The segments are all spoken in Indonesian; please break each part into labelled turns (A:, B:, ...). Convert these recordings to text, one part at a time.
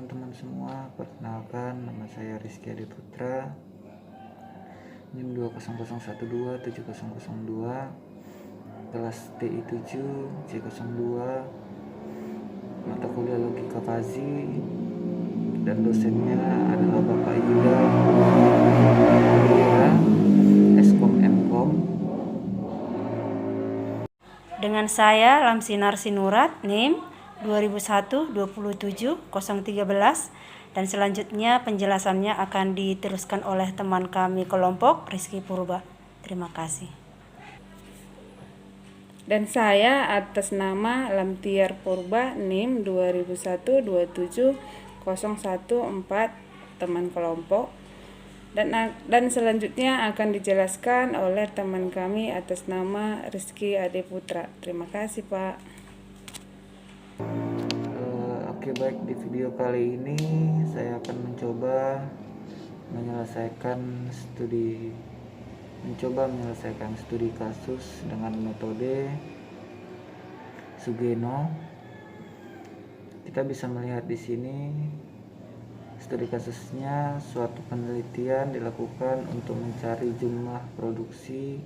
A: teman-teman semua, perkenalkan nama saya Rizky Adi Putra, NIM 200127002, kelas TI 7 C02, mata kuliah Logika Fazi, dan dosennya adalah Bapak Yuda Eskom Mkom.
B: Dengan saya Lamsinar Sinurat, NIM 2001-27-013, dan selanjutnya penjelasannya akan diteruskan oleh teman kami kelompok Rizky Purba. Terima kasih.
C: Dan saya atas nama Lamtiar Purba, NIM 2001-27-014, teman kelompok. Dan selanjutnya akan dijelaskan oleh teman kami atas nama Rizky Ade Putra. Terima kasih, Pak.
A: Oke, baik, di video kali ini saya akan mencoba menyelesaikan studi kasus dengan metode Sugeno. Kita bisa melihat di sini studi kasusnya suatu penelitian dilakukan untuk mencari jumlah produksi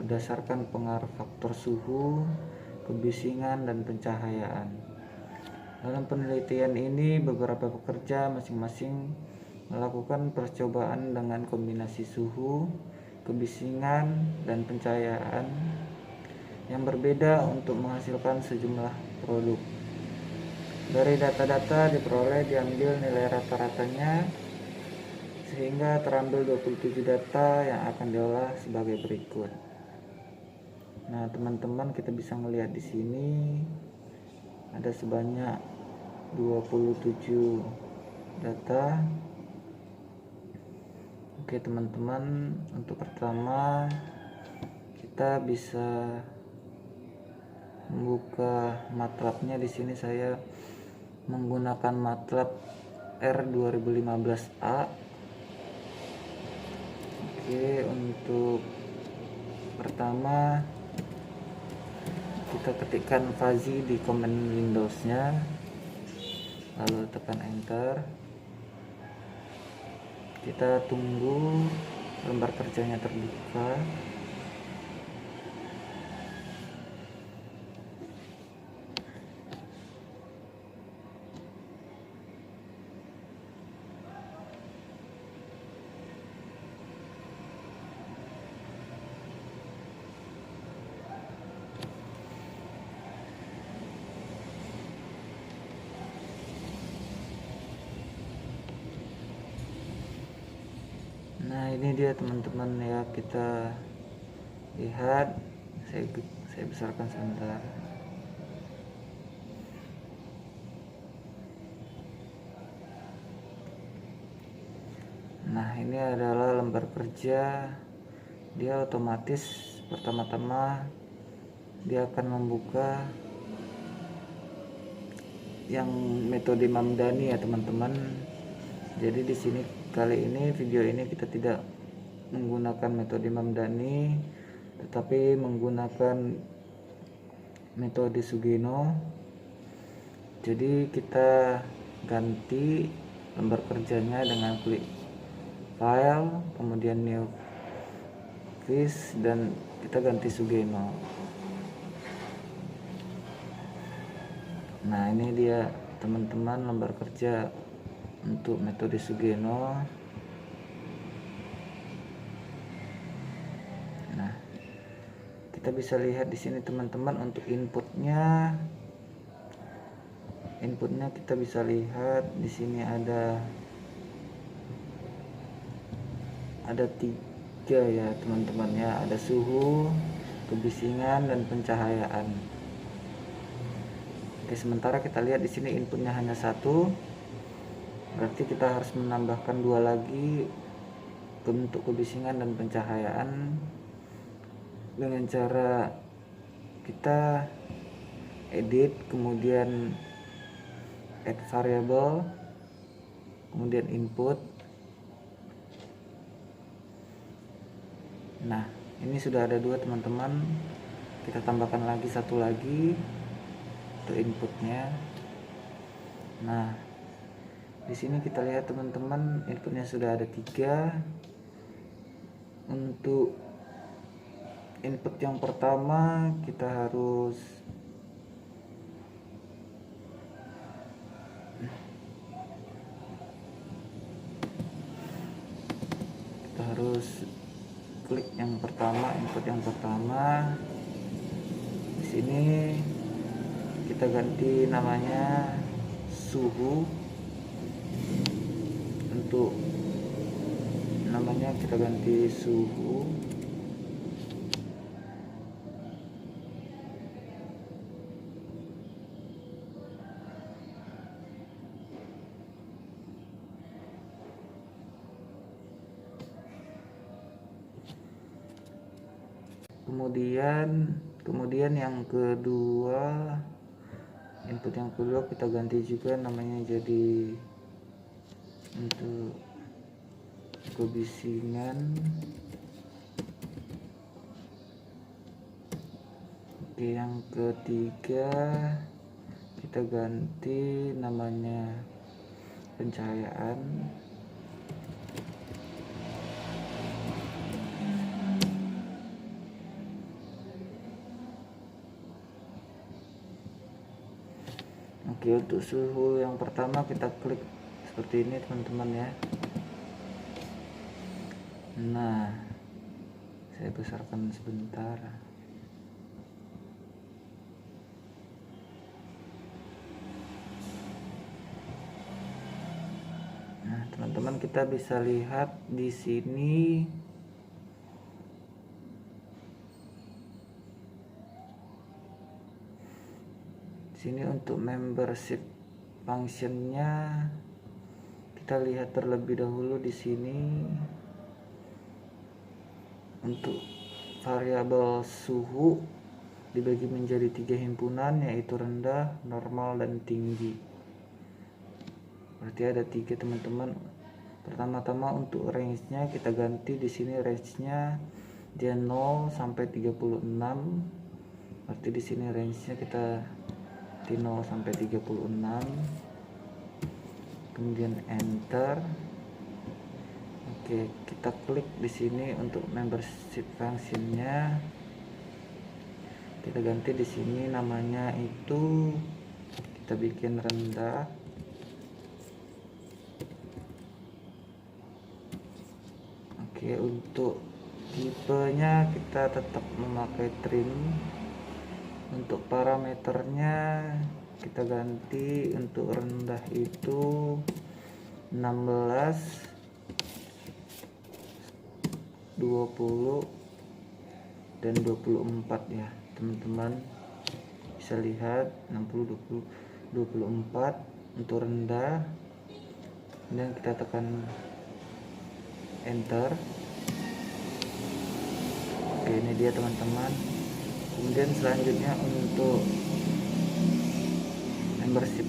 A: berdasarkan pengaruh faktor suhu, kebisingan, dan pencahayaan. Dalam penelitian ini beberapa pekerja masing-masing melakukan percobaan dengan kombinasi suhu, kebisingan, dan pencahayaan yang berbeda untuk menghasilkan sejumlah produk. Dari data-data diambil nilai rata-ratanya, sehingga terambil 27 data yang akan diolah sebagai berikut. Nah, teman-teman, kita bisa melihat di sini ada sebanyak 27 data. Oke, teman-teman, untuk pertama kita bisa membuka MATLAB-nya. Di sini saya menggunakan MATLAB R2015A. Oke, untuk pertama kita ketikkan Fazi di command Windows-nya, lalu tekan enter. Kita tunggu lembar kerjanya terbuka. Nah, ini dia teman-teman ya, kita lihat. Saya besarkan sebentar. Nah, ini adalah lembar kerja. Dia otomatis pertama-tama dia akan membuka yang metode Mamdani ya, teman-teman. Jadi di sini kali ini video ini kita tidak menggunakan metode Mamdani, tetapi menggunakan metode Sugeno. Jadi kita ganti lembar kerjanya dengan klik file, kemudian new fish, dan kita ganti Sugeno. Nah, ini dia teman-teman lembar kerja untuk metode Sugeno. Nah, kita bisa lihat di sini teman-teman, untuk inputnya kita bisa lihat di sini ada 3 ya teman-teman ya, ada suhu, kebisingan, dan pencahayaan. Oke, sementara kita lihat di sini inputnya hanya 1, berarti kita harus menambahkan 2 lagi untuk kebisingan dan pencahayaan dengan cara kita edit, kemudian add variable, kemudian input. Nah, ini sudah ada 2 teman-teman. Kita tambahkan lagi 1 lagi untuk inputnya. Nah, Di sini kita lihat teman-teman, inputnya sudah ada 3. Untuk input yang pertama kita harus klik yang pertama, input yang pertama. Di sini kita ganti namanya suhu. Untuk namanya kita ganti suhu. Kemudian yang kedua, input yang kedua kita ganti juga namanya jadi untuk kebisingan. Oke, yang ketiga kita ganti namanya pencahayaan. Oke, untuk suhu yang pertama kita klik seperti ini teman-teman ya. Nah, saya besarkan sebentar. Nah, teman-teman kita bisa lihat di sini untuk membership functionnya kita lihat terlebih dahulu di sini. Untuk variabel suhu dibagi menjadi 3 himpunan, yaitu rendah, normal, dan tinggi. Berarti ada 3 teman-teman. Pertama-tama untuk range-nya kita ganti di sini, range-nya dia 0 sampai 36. Berarti di sini range-nya kita di 0 sampai 36. Kemudian enter. Oke, kita klik di sini untuk membership functionnya. Kita ganti di sini namanya itu kita bikin rendah. Oke, untuk tipenya kita tetap memakai trim. Untuk parameternya kita ganti untuk rendah itu 16, 20, dan 24 ya teman-teman. Bisa lihat 60, 20, 24 untuk rendah. Dan kita tekan enter. Oke, ini dia teman-teman. Kemudian selanjutnya untuk membership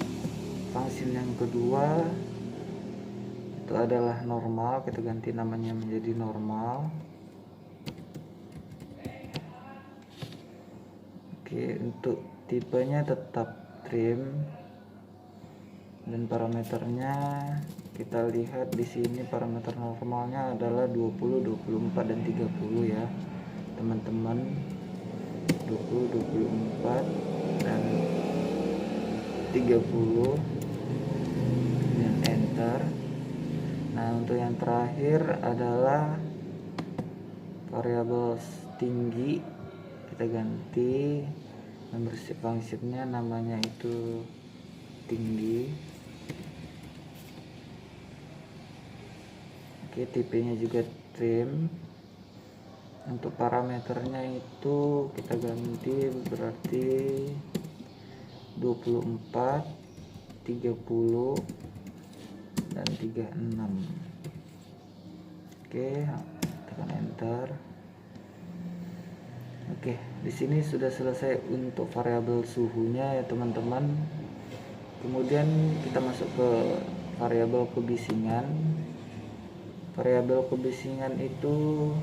A: function yang kedua itu adalah normal. Kita ganti namanya menjadi normal. Oke, untuk tipenya tetap trim dan parameternya kita lihat di sini. Parameter normalnya adalah 20, 24, dan 30 ya teman-teman. 20, 24, dan 30. Dan enter. Nah, untuk yang terakhir adalah variabel tinggi. Kita ganti membership functionnya namanya itu tinggi. Oke, tipenya juga trim. Untuk parameternya itu kita ganti berarti 24, 30, dan 36. Oke, tekan enter. Oke, di sini sudah selesai untuk variabel suhunya ya teman-teman. Kemudian kita masuk ke variabel kebisingan. Variabel kebisingan itu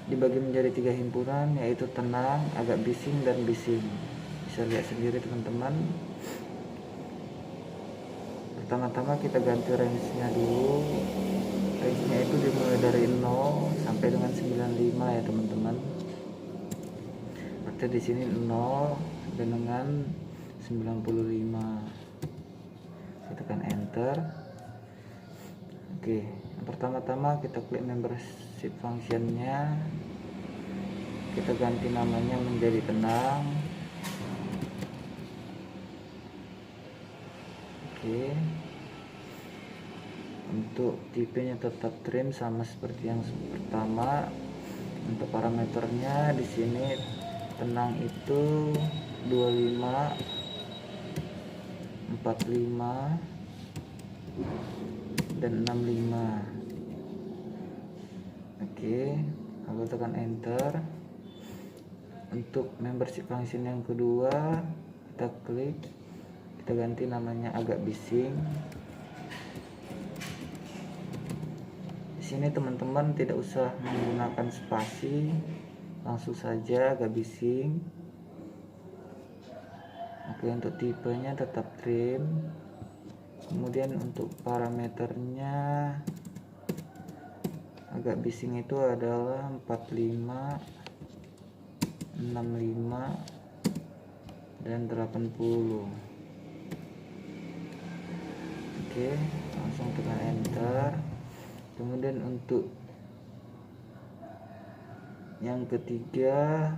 A: dibagi menjadi 3 himpunan, yaitu tenang, agak bising, dan bising. Bisa lihat sendiri teman-teman. pertama-tama kita ganti range-nya dulu. Range-nya itu dimulai dari 0 sampai dengan 95 ya teman-teman. Berarti di sini 0 sampai dengan 95. Kita tekan enter. Oke, yang pertama-tama kita klik membership function-nya. Kita ganti namanya menjadi tenang. Oke. Untuk tipenya tetap trim sama seperti yang pertama. Untuk parameternya di sini tenang itu 25, 45 dan 65. Oke, lalu tekan enter. Untuk membership function yang kedua kita klik, kita ganti namanya agak bising. Di sini teman-teman tidak usah menggunakan spasi, langsung saja agak bising. Oke, untuk tipenya tetap trim. Kemudian untuk parameternya agak bising itu adalah 45, 65 dan 80. Oke, langsung tekan enter. Kemudian untuk yang ketiga,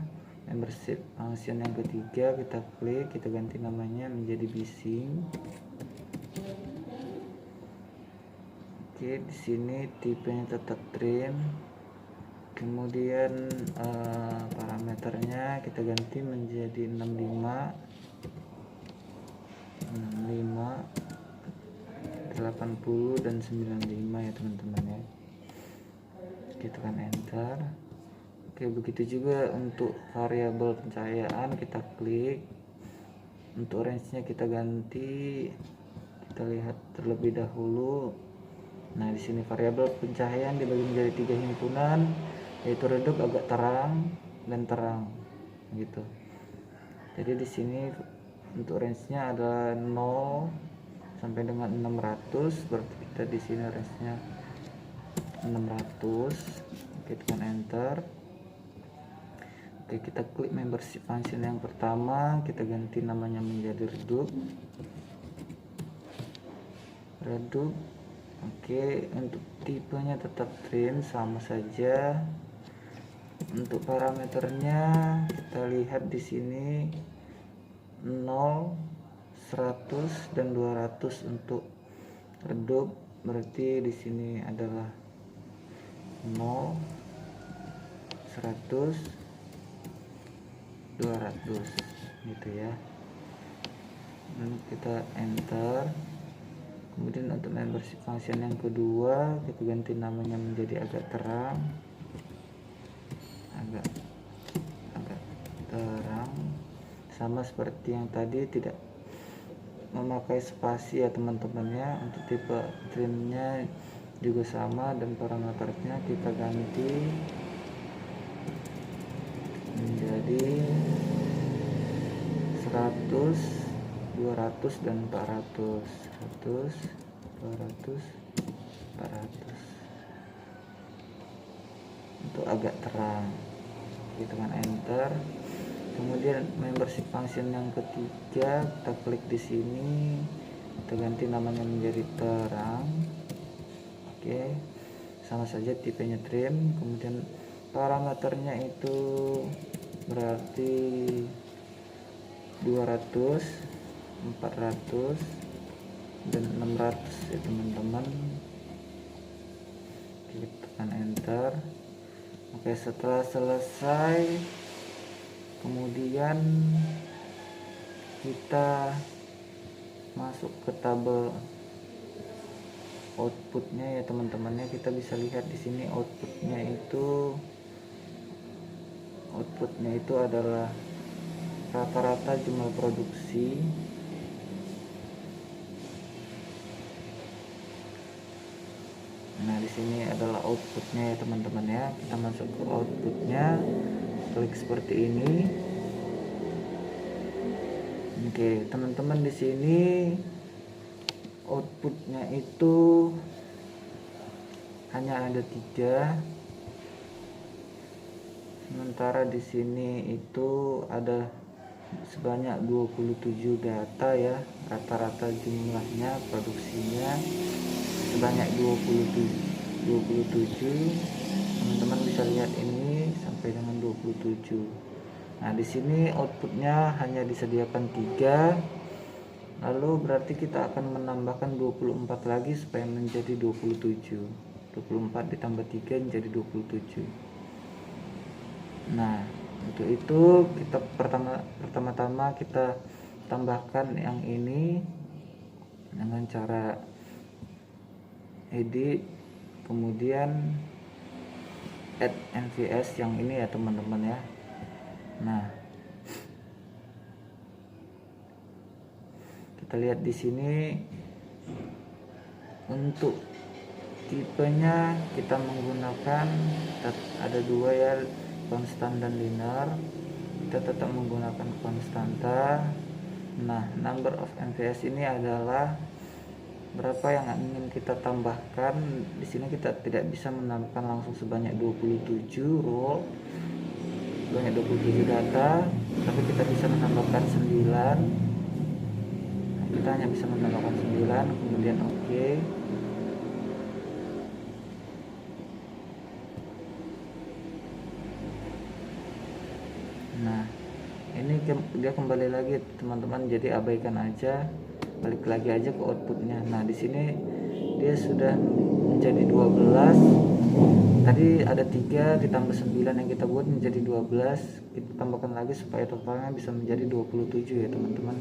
A: membership function yang ketiga kita klik, kita ganti namanya menjadi bising. Oke, di sini tipenya tetap trim. Kemudian parameternya kita ganti menjadi 65, 80 dan 95 ya teman-teman ya. Kita tekan enter. Oke, begitu juga untuk variabel pencahayaan kita klik. Untuk range-nya kita ganti. Kita lihat terlebih dahulu. Nah, di sini variabel pencahayaan dibagi menjadi 3 himpunan, yaitu redup, agak terang, dan terang. Gitu. Jadi di sini untuk range-nya adalah 0 sampai dengan 600, berarti kita di sini range-nya 600. Oke, tekan enter. Oke, kita klik membership function yang pertama, kita ganti namanya menjadi redup. Oke, untuk tipenya tetap trim sama saja. Untuk parameternya kita lihat di sini 0, 100 dan 200 untuk redup, berarti di sini adalah 0, 100, 200 gitu ya. Dan kita enter. Kemudian untuk membership function yang kedua kita ganti namanya menjadi agak terang, agak terang, sama seperti yang tadi, tidak memakai spasi ya teman-teman ya. Untuk tipe trimnya juga sama, dan parameternya kita ganti menjadi 100, 200 dan 400. 100, 200, 400 untuk agak terang. Kita tekan enter. Kemudian membership function yang ketiga kita klik di sini, kita ganti namanya menjadi terang. Oke, sama saja tipenya trim. Kemudian parameternya itu berarti 200, 400 dan 600 ya teman-teman. Kita tekan enter. Oke, setelah selesai kemudian kita masuk ke tabel outputnya ya teman-temannya. Kita bisa lihat di sini outputnya itu adalah rata-rata jumlah produksi. Nah, di sini adalah outputnya ya teman-teman ya. Kita masuk ke outputnya, klik seperti ini. Oke, teman-teman, di sini output outputnya itu hanya ada 3, sementara di sini itu ada sebanyak 27 data ya, rata-rata jumlahnya produksinya sebanyak 27. Teman-teman bisa lihat ini sampai dengan 27. Nah, di sini outputnya hanya disediakan 3. Lalu berarti kita akan menambahkan 24 lagi supaya menjadi 27. 24 ditambah 3 menjadi 27. Nah, untuk itu kita pertama-tama kita tambahkan yang ini dengan cara edit, kemudian add NVS yang ini ya teman-teman ya. Nah, kita lihat di sini untuk tipenya kita menggunakan ada 2 ya, konstan dan linear. Kita tetap menggunakan konstanta. Nah, number of NVS ini adalah berapa yang ingin kita tambahkan. Di sini kita tidak bisa menambahkan langsung sebanyak 27 row, sebanyak 27 data, tapi kita bisa menambahkan 9. Nah, kita hanya bisa menambahkan 9, kemudian oke. Nah, ini dia kembali lagi teman-teman, jadi abaikan aja, balik lagi aja ke outputnya. Nah, di sini dia sudah menjadi 12. Tadi ada 3 ditambah 9 yang kita buat menjadi 12. Kita tambahkan lagi supaya totalnya bisa menjadi 27 ya teman-teman.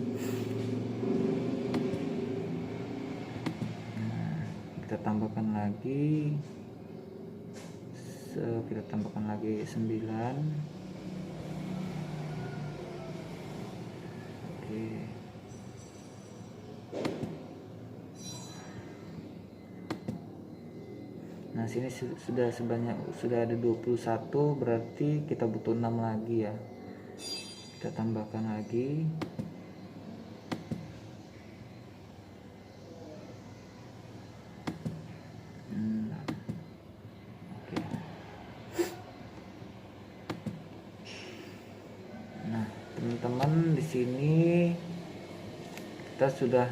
A: Nah, kita tambahkan lagi 9. Nah, sini sudah ada 21, berarti kita butuh 6 lagi ya. Kita tambahkan lagi. Oke. Nah, teman-teman, di sini kita sudah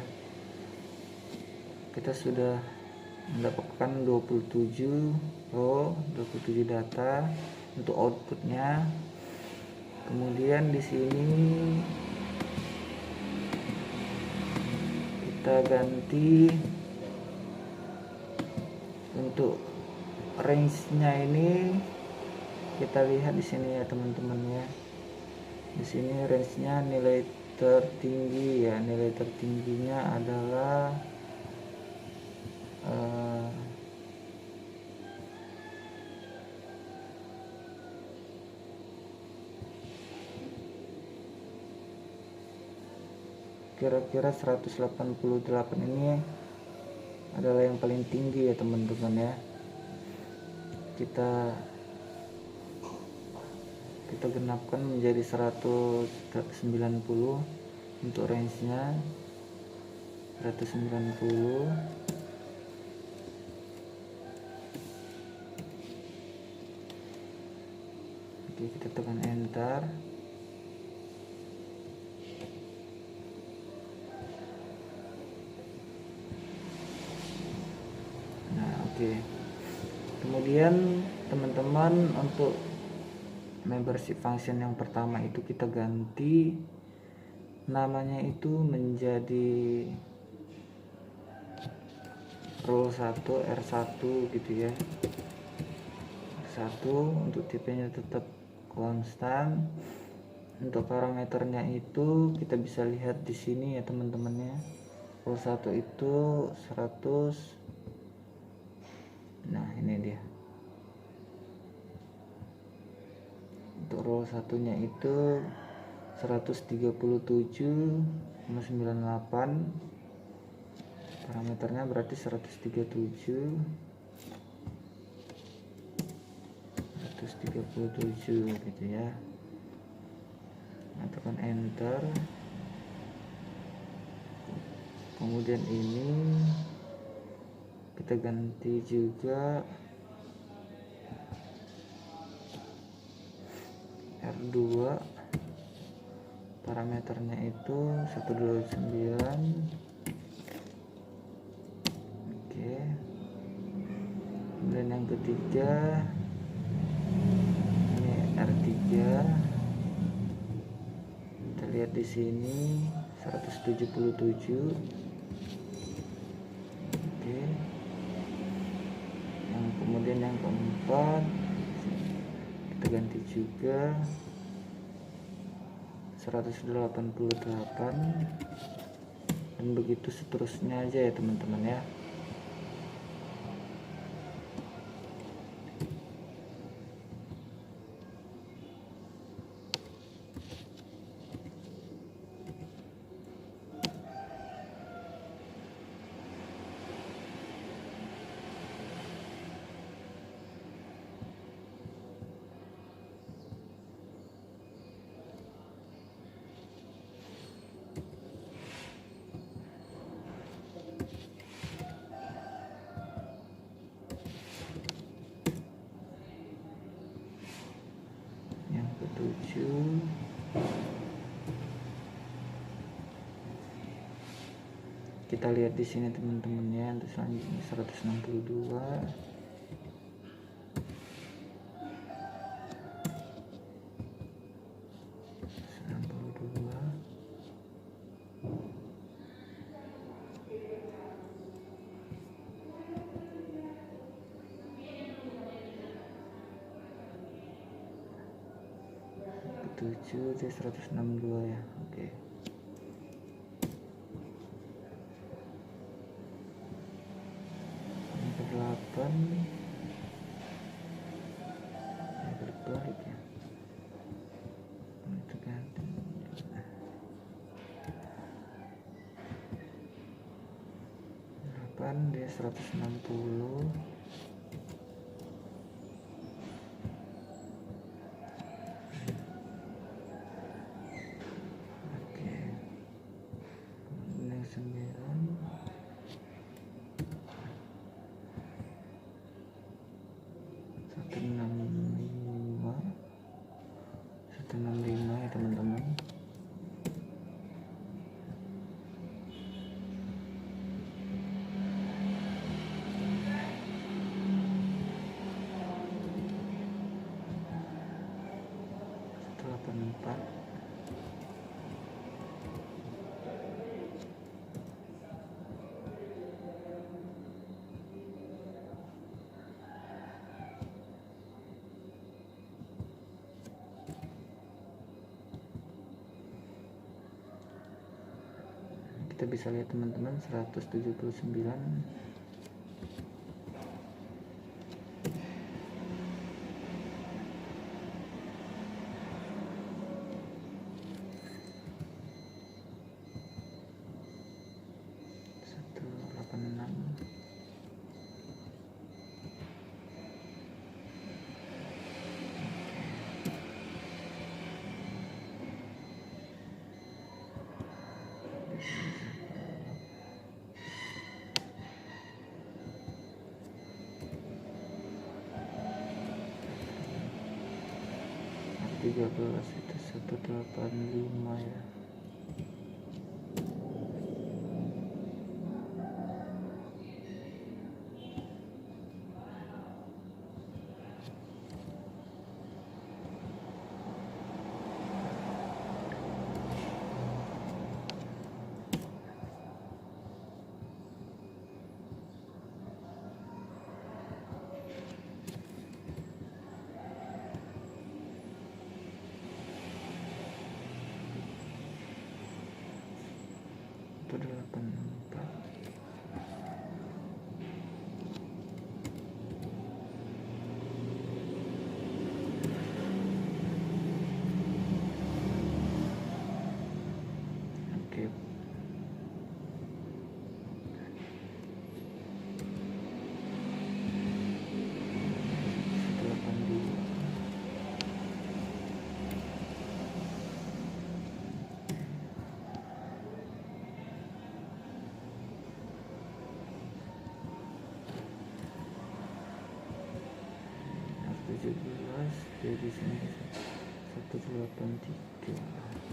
A: mendapatkan 27 row, 27 data untuk outputnya. Kemudian di sini kita ganti untuk range-nya ini. Kita lihat di sini ya teman-teman ya. Di sini range-nya nilai tertinggi ya, nilai tertingginya adalah kira-kira 188. Ini adalah yang paling tinggi ya teman-teman ya. Kita genapkan menjadi 190 untuk range-nya 190. Oke, kita tekan enter. Nah, oke. Kemudian teman-teman, untuk membership function yang pertama itu kita ganti namanya itu menjadi row 1 R1 gitu ya. R1 untuk tipenya tetap konstan. Untuk parameternya itu kita bisa lihat di sini ya teman-teman ya. Row 1 itu 100. Nah, ini dia. Untuk row satunya itu 137,98. Parameternya berarti 137 gitu ya. Nah, tekan enter. Kemudian ini kita ganti juga R2, parameternya itu 129. Oke, kemudian yang ketiga ini R3, kita lihat di sini 177. Oke, kemudian yang keempat kita ganti juga 188, dan begitu seterusnya aja ya teman-teman ya. Yang ketujuh kita lihat di sini teman-temannya, untuk selanjutnya 162. Tujuh di 162 ya. Oke. Yang ke-8 yang berbalik ya. Itu ganti. 8 dia 160. Ya teman-teman. Empat. Kita bisa lihat teman-teman 179. Tiga belas itu 185 ya. 17 dari sini 183.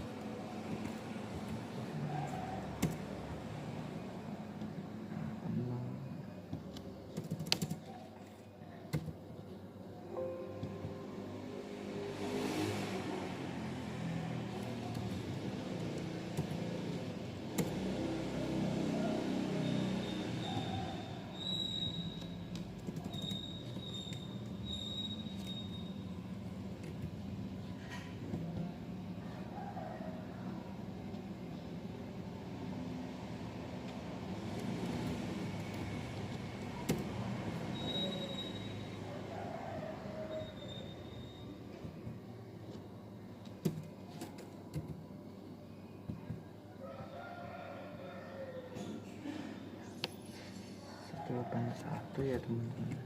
A: Satu ya teman-teman.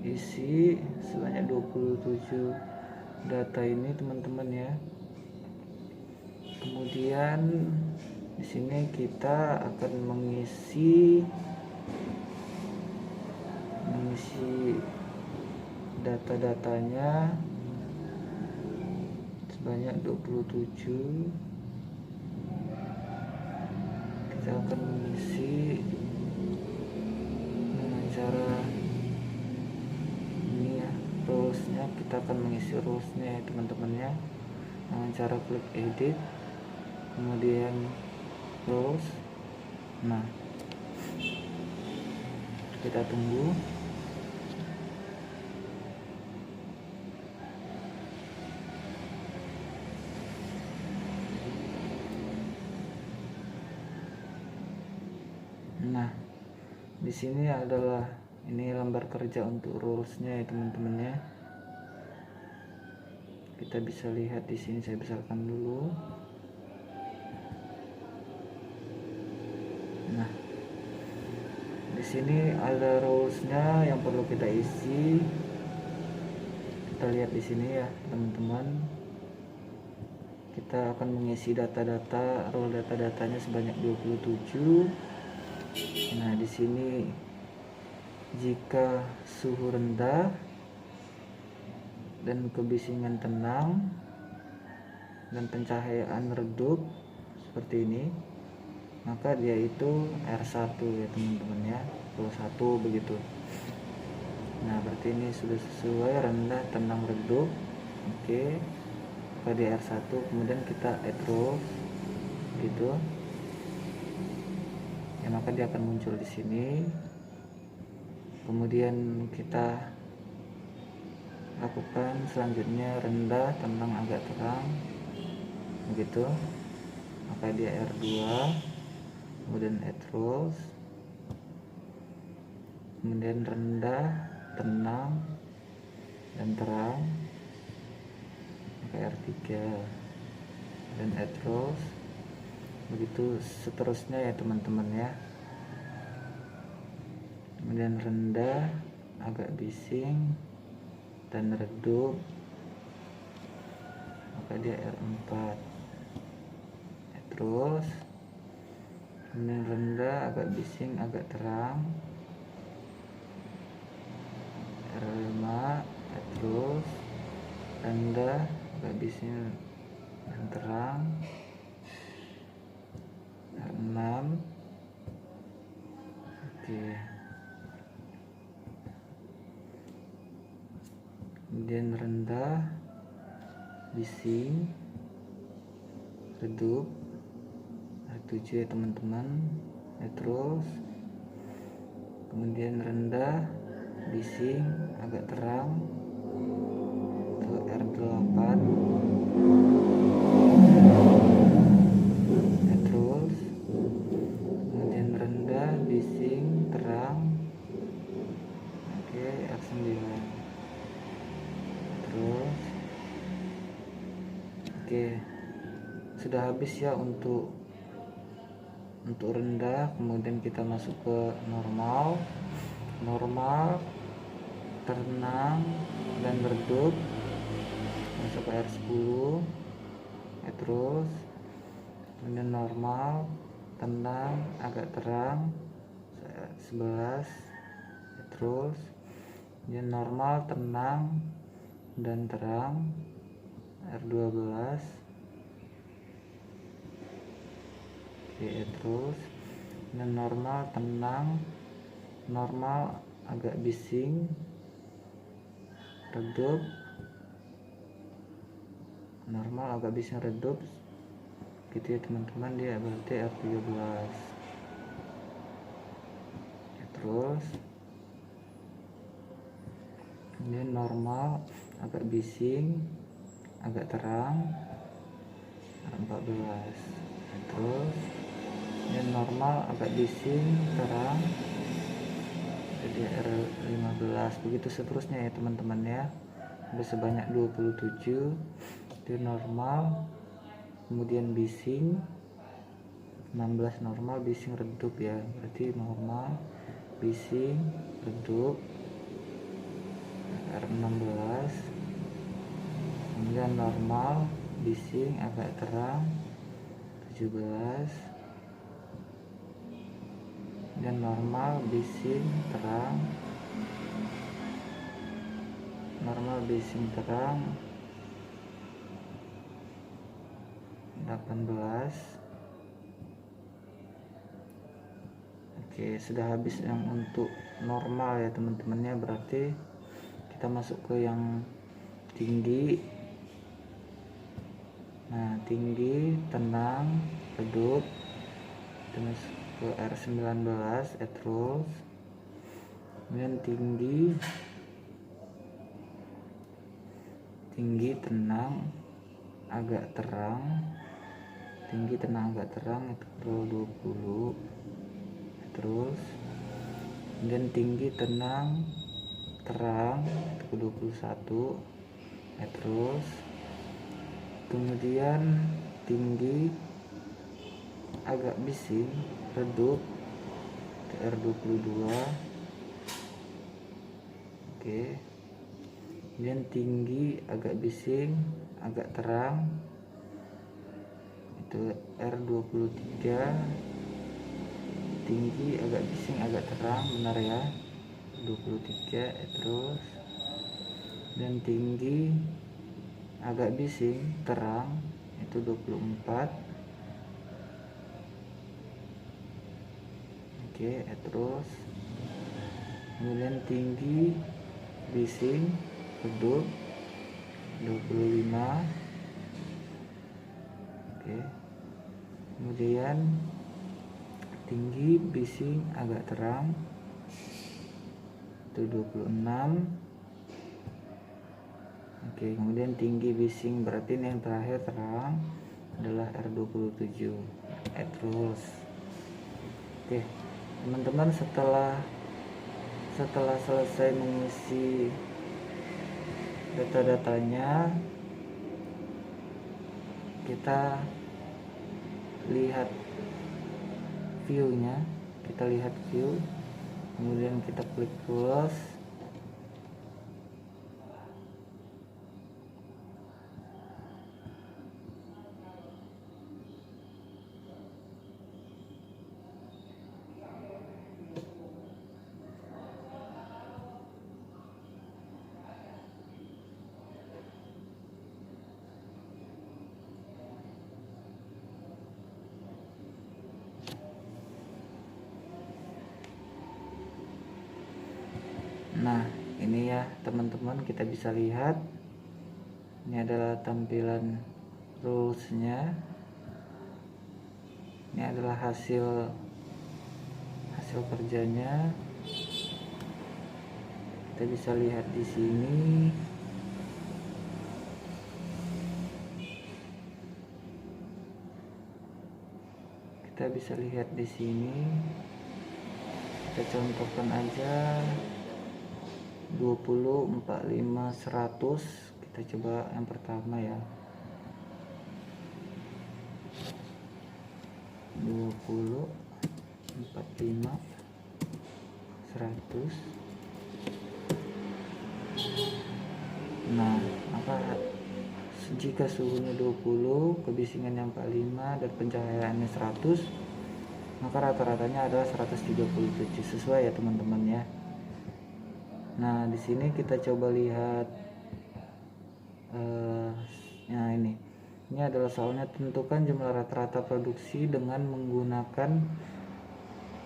A: Isi sebanyak 27 data ini teman-teman ya. Kemudian di sini kita akan mengisi data-datanya sebanyak 27. Kita akan mengisi dengan cara ini ya, rulesnya. Kita akan mengisi rulesnya ya teman-teman ya, dengan cara klik edit, kemudian rules. Nah, kita tunggu. Nah, di sini adalah ini lembar kerja untuk rulesnya ya teman-teman ya. Kita bisa lihat di sini, saya besarkan dulu. Nah, di sini ada rulesnya yang perlu kita isi. Kita lihat di sini ya teman-teman. Kita akan mengisi data-data, rule data-datanya sebanyak 27. Nah, di sini jika suhu rendah dan kebisingan tenang dan pencahayaan redup seperti ini, maka dia itu R1 ya teman-teman ya, R1 begitu. Nah, berarti ini sudah sesuai, rendah, tenang, redup. Oke, maka dia R1. Kemudian kita add rules gitu ya, maka dia akan muncul di sini. Kemudian kita lakukan selanjutnya rendah, tenang, agak terang begitu. maka dia R2, kemudian etrus, kemudian rendah, tenang, dan terang, maka R3, dan etrus, begitu seterusnya ya teman-teman ya. Kemudian rendah, agak bising, dan redup, maka dia R4, etrus, kemudian rendah, agak bising, agak terang, R5, etrus, rendah, agak bising dan terang, R6. Oke. Kemudian rendah, bising, redup, R7 ya teman-teman, etrus, kemudian rendah, bising, agak terang, itu R8, etrus, kemudian rendah, bising, terang, oke, R9, terus oke, sudah habis ya untuk rendah. Kemudian kita masuk ke normal, tenang, dan redup, masuk ke R10, terus kemudian normal, tenang, agak terang, 11, terus kemudian normal, tenang, dan terang, R12, oke, terus dan normal, tenang, normal, agak bising, redup, normal, agak bising, redup, gitu ya teman-teman, dia berarti R13, terus kemudian normal, agak bising, agak terang, R14, terus dan normal, agak bising, terang, jadi R15, begitu seterusnya ya teman-teman ya, ada sebanyak 27. Di normal, kemudian bising, 16 normal, bising, redup ya, berarti normal, bising, redup, R16, kemudian normal, bising, agak terang, 17, dan normal, bising, terang, normal, bising, terang, 18. Oke, sudah habis yang untuk normal ya teman-temannya, berarti kita masuk ke yang tinggi. Nah, tinggi, tenang, redup, terus ke R19, etrus, kemudian tinggi, tenang, agak terang, tinggi, tenang, agak terang, itu R20, terus kemudian tinggi, tenang, terang, itu 21, terus kemudian tinggi, agak bising, redup, R22, oke, kemudian tinggi, agak bising, agak terang, itu R23, tinggi, agak bising, agak terang, benar ya, 23, terus dan tinggi, agak bising, terang, itu 24, oke, terus kemudian tinggi, bising, redup, 25, oke, kemudian tinggi, bising, agak terang, itu 26, oke, kemudian tinggi, bising, berarti ini yang terakhir terang, adalah R27 add rules. Oke teman-teman, setelah selesai mengisi data-datanya, kita lihat view-nya, kemudian kita klik close. Nah ini ya teman-teman, kita bisa lihat ini adalah tampilan rulesnya. Ini adalah hasil kerjanya. Kita bisa lihat di sini. Kita contohkan aja 20, 45, 100. Kita coba yang pertama ya, 20, 45, 100. Nah maka jika suhunya 20, kebisingannya 45, dan pencahayaannya 100, maka rata-ratanya adalah 137 sesuai ya teman-teman ya. Nah di sini kita coba lihat, nah ini adalah soalnya, tentukan jumlah rata-rata produksi dengan menggunakan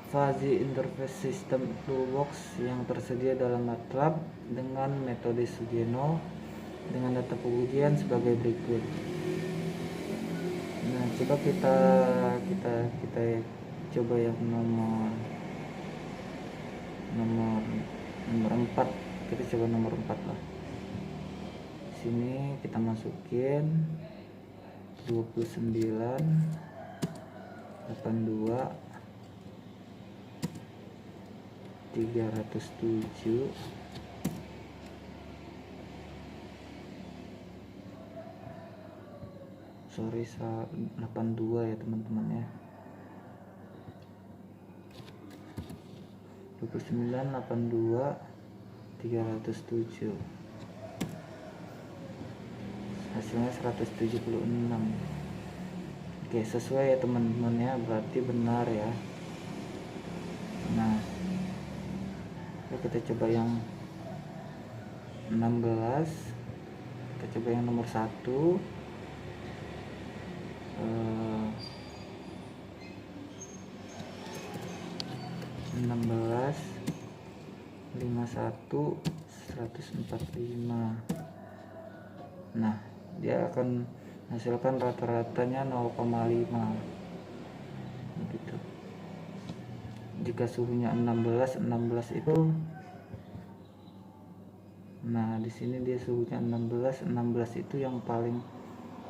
A: fuzzy interface system toolbox yang tersedia dalam MATLAB dengan metode Sugeno dengan data pengujian sebagai berikut. Nah coba kita coba yang nomor 4. Kita coba nomor 4 lah. Sini kita masukin 29, 82, 307, 82 ya teman-teman ya. 29, 82, 307. Hasilnya 176. Oke, sesuai ya teman-teman ya, berarti benar ya. Nah kita coba yang 16. Kita coba yang nomor 1. 16, 51, 145. Nah dia akan menghasilkan rata-ratanya 0,5 begitu. Jika suhunya 16 itu, nah di sini dia suhunya 16 itu yang paling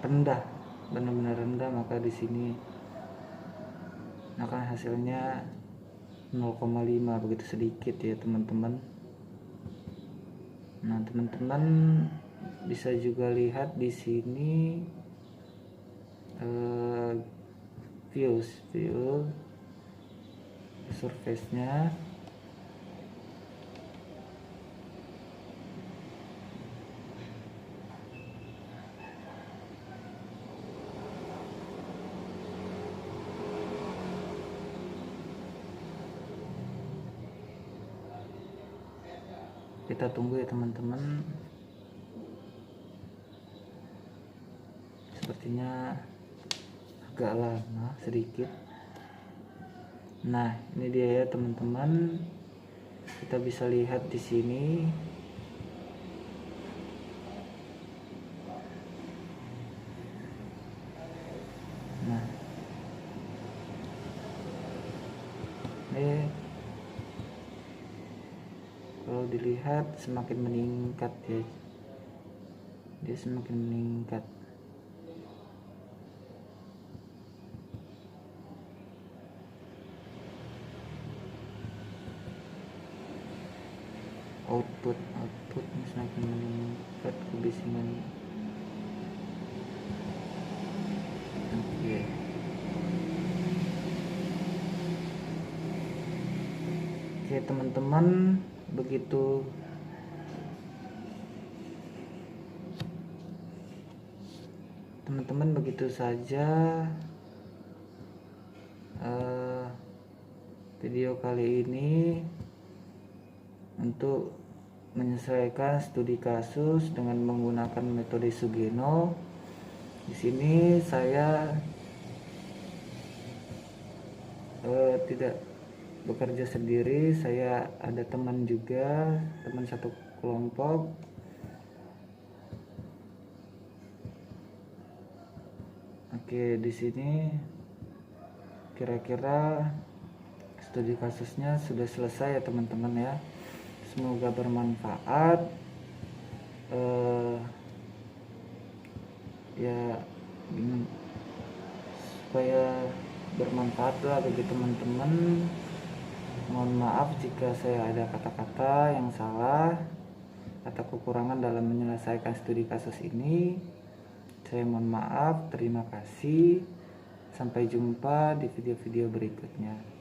A: rendah, benar-benar rendah, maka di sini akan hasilnya 0,5, begitu sedikit ya teman-teman. Nah teman-teman bisa juga lihat di sini view surface-nya. Kita tunggu ya teman-teman, sepertinya agak lama sedikit. Nah ini dia ya teman-teman, kita bisa lihat di sini. Nah ini kalau dilihat semakin meningkat ya, dia semakin meningkat. output semakin meningkat kebisingan. Oke. Oke teman-teman, begitu saja video kali ini untuk menyelesaikan studi kasus dengan menggunakan metode Sugeno. Di sini saya tidak bekerja sendiri, saya ada teman juga, teman satu kelompok. Oke, di sini kira-kira studi kasusnya sudah selesai ya teman-teman ya. Semoga bermanfaat. Ya supaya bermanfaat lah bagi teman-teman. Mohon maaf jika saya ada kata-kata yang salah atau kekurangan dalam menyelesaikan studi kasus ini. Saya mohon maaf, terima kasih. Sampai jumpa di video-video berikutnya.